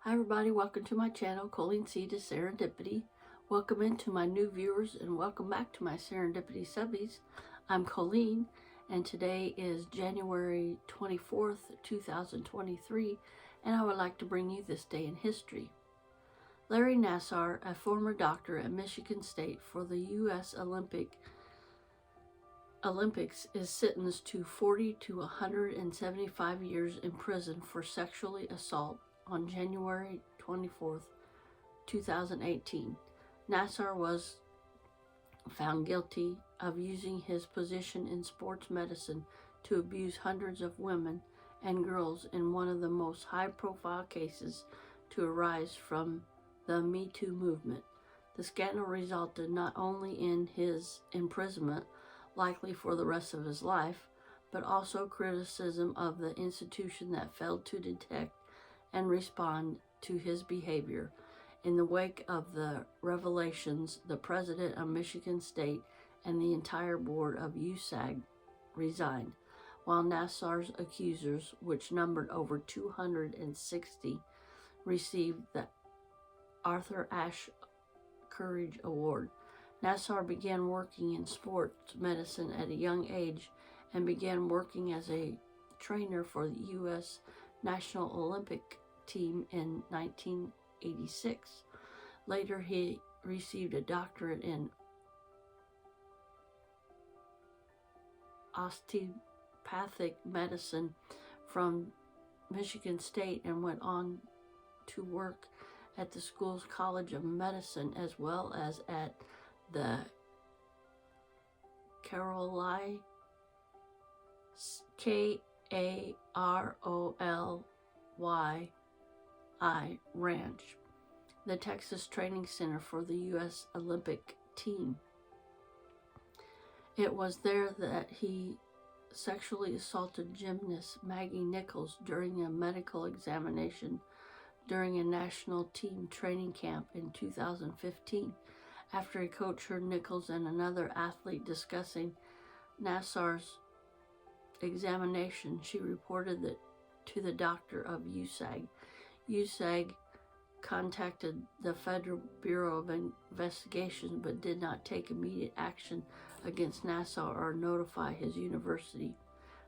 Hi everybody, welcome to my channel, Colleen C to Serendipity. Welcome into my new viewers and welcome back to my Serendipity subbies. I'm Colleen and today is January 24th, 2023 and I would like to bring you this day in history. Larry Nassar, a former doctor at Michigan State for the US Olympics, is sentenced to 40 to 175 years in prison for sexually assault on January 24th, 2018. Nassar was found guilty of using his position in sports medicine to abuse hundreds of women and girls in one of the most high-profile cases to arise from the Me Too movement. The scandal resulted not only in his imprisonment, likely for the rest of his life, but also criticism of the institution that failed to detect and respond to his behavior. In the wake of the revelations, the president of Michigan State and the entire board of USAG resigned, while Nassar's accusers, which numbered over 260, received the Arthur Ashe Courage Award. Nassar began working in sports medicine at a young age and began working as a trainer for the U.S. National Olympic team in 1986. Later, he received a doctorate in osteopathic medicine from Michigan State and went on to work at the school's College of Medicine as well as at the Karolyi Ranch, the Texas training center for the U.S. Olympic team. It was there that he sexually assaulted gymnast Maggie Nichols during a medical examination during a national team training camp in 2015. After he coached her, Nichols and another athlete discussing Nassar's examination, she reported that to the doctor of USAG. USAG contacted the Federal Bureau of Investigation but did not take immediate action against Nassar or notify his university.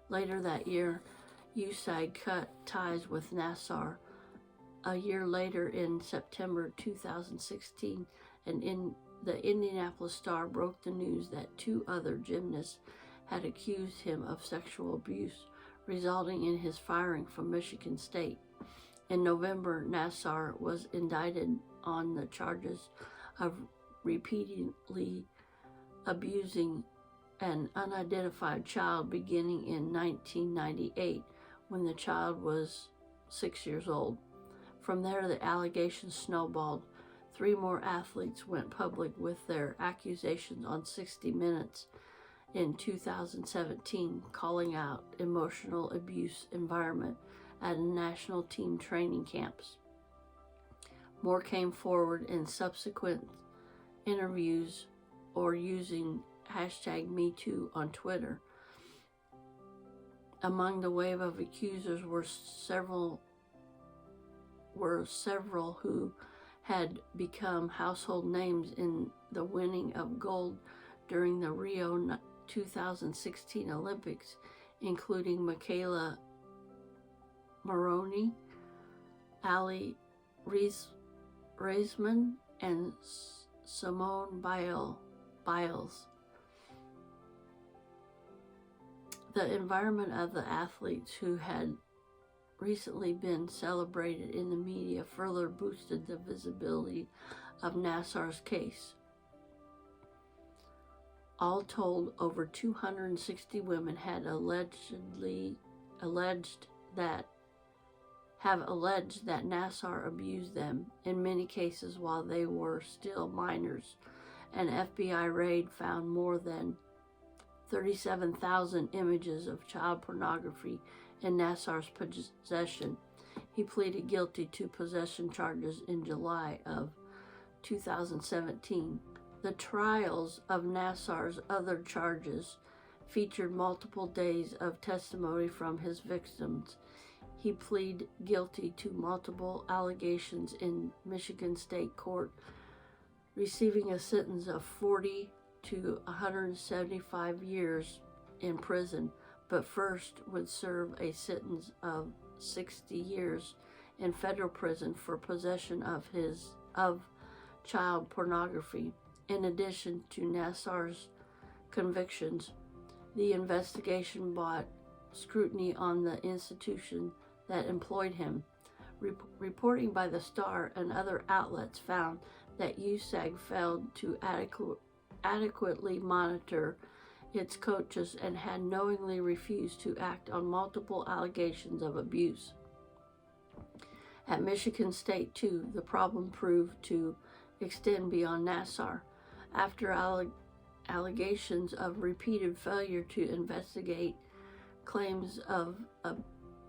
Later that year, USAG cut ties with Nassar. A year later, in September 2016, the Indianapolis Star broke the news that two other gymnasts had accused him of sexual abuse, resulting in his firing from Michigan State. In November, Nassar was indicted on the charges of repeatedly abusing an unidentified child beginning in 1998 when the child was 6 years old. From there, the allegations snowballed. 3 more athletes went public with their accusations on 60 Minutes in 2017, calling out emotional abuse environment at national team training camps. More came forward in subsequent interviews or using #MeToo on Twitter. Among the wave of accusers were several who had become household names in the winning of gold during the Rio 2016 Olympics, including Michaela Maroney, Ali Reisman, and Simone Biles. The environment of the athletes who had recently been celebrated in the media further boosted the visibility of Nassar's case. All told, over 260 women had alleged that Nassar abused them, in many cases while they were still minors. An FBI raid found more than 37,000 images of child pornography in Nassar's possession. He pleaded guilty to possession charges in July of 2017. The trials of Nassar's other charges featured multiple days of testimony from his victims. he pleaded guilty to multiple allegations in Michigan State Court, receiving a sentence of 40 to 175 years in prison, but first would serve a sentence of 60 years in federal prison for possession of child pornography. In addition to Nassar's convictions, the investigation brought scrutiny on the institution that employed him. Reporting by the Star and other outlets found that USAG failed to adequately monitor its coaches and had knowingly refused to act on multiple allegations of abuse. At Michigan State, too, the problem proved to extend beyond Nassar. After allegations of repeated failure to investigate claims of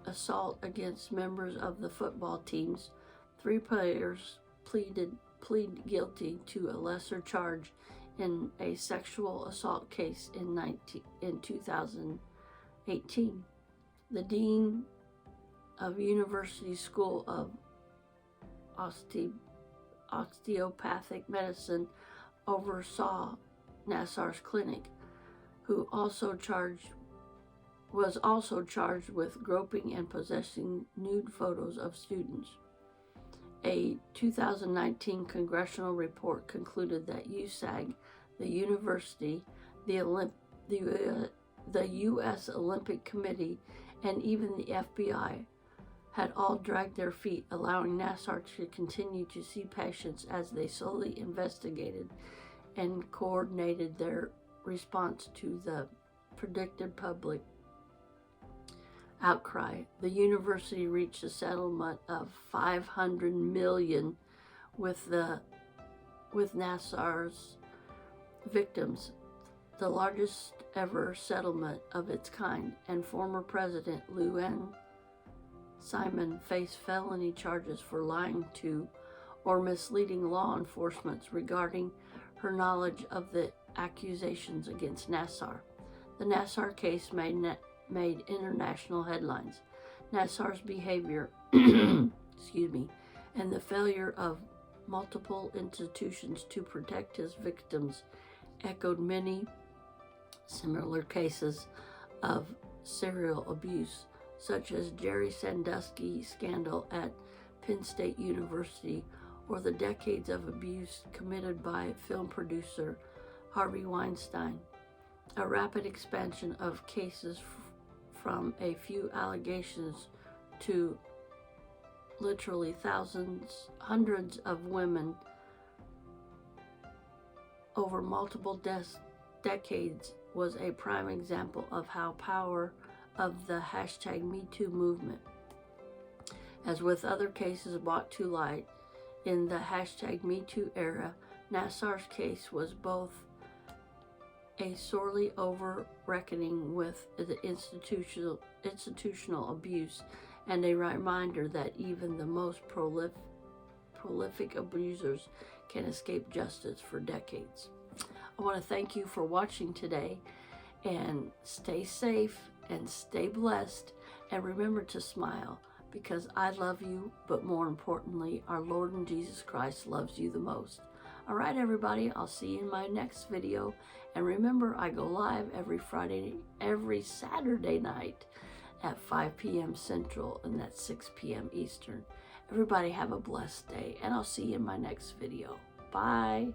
assault against members of the football teams, 3 players pleaded guilty to a lesser charge in a sexual assault case in 2018. The dean of University School of Osteopathic Medicine oversaw Nassar's clinic, who was also charged with groping and possessing nude photos of students. A 2019 congressional report concluded that USAG, the university, the U.S. Olympic Committee, and even the FBI had all dragged their feet, allowing Nassar to continue to see patients as they slowly investigated and coordinated their response to the predicted public outcry. The university reached a settlement of $500 million with Nassar's victims, the largest ever settlement of its kind, and former President Lou Anne Simon faced felony charges for lying to or misleading law enforcement regarding her knowledge of the accusations against Nassar. The Nassar case made international headlines. Nassar's behavior, excuse me, and the failure of multiple institutions to protect his victims echoed many similar cases of serial abuse, such as Jerry Sandusky scandal at Penn State University, or the decades of abuse committed by film producer Harvey Weinstein. A rapid expansion of cases from a few allegations to literally thousands, hundreds of women over multiple decades was a prime example of how power of the #MeToo movement. As with other cases brought to light in the #MeToo era, Nassar's case was both a sorely over reckoning with the institutional abuse and a reminder that even the most prolific abusers can escape justice for decades. I want to thank you for watching today, and stay safe and stay blessed, and remember to smile, because I love you, but more importantly, our Lord and Jesus Christ loves you the most. All right, everybody, I'll see you in my next video. And remember, I go live every Saturday night at 5 p.m. Central, and that's 6 p.m. Eastern. Everybody have a blessed day, and I'll see you in my next video. Bye.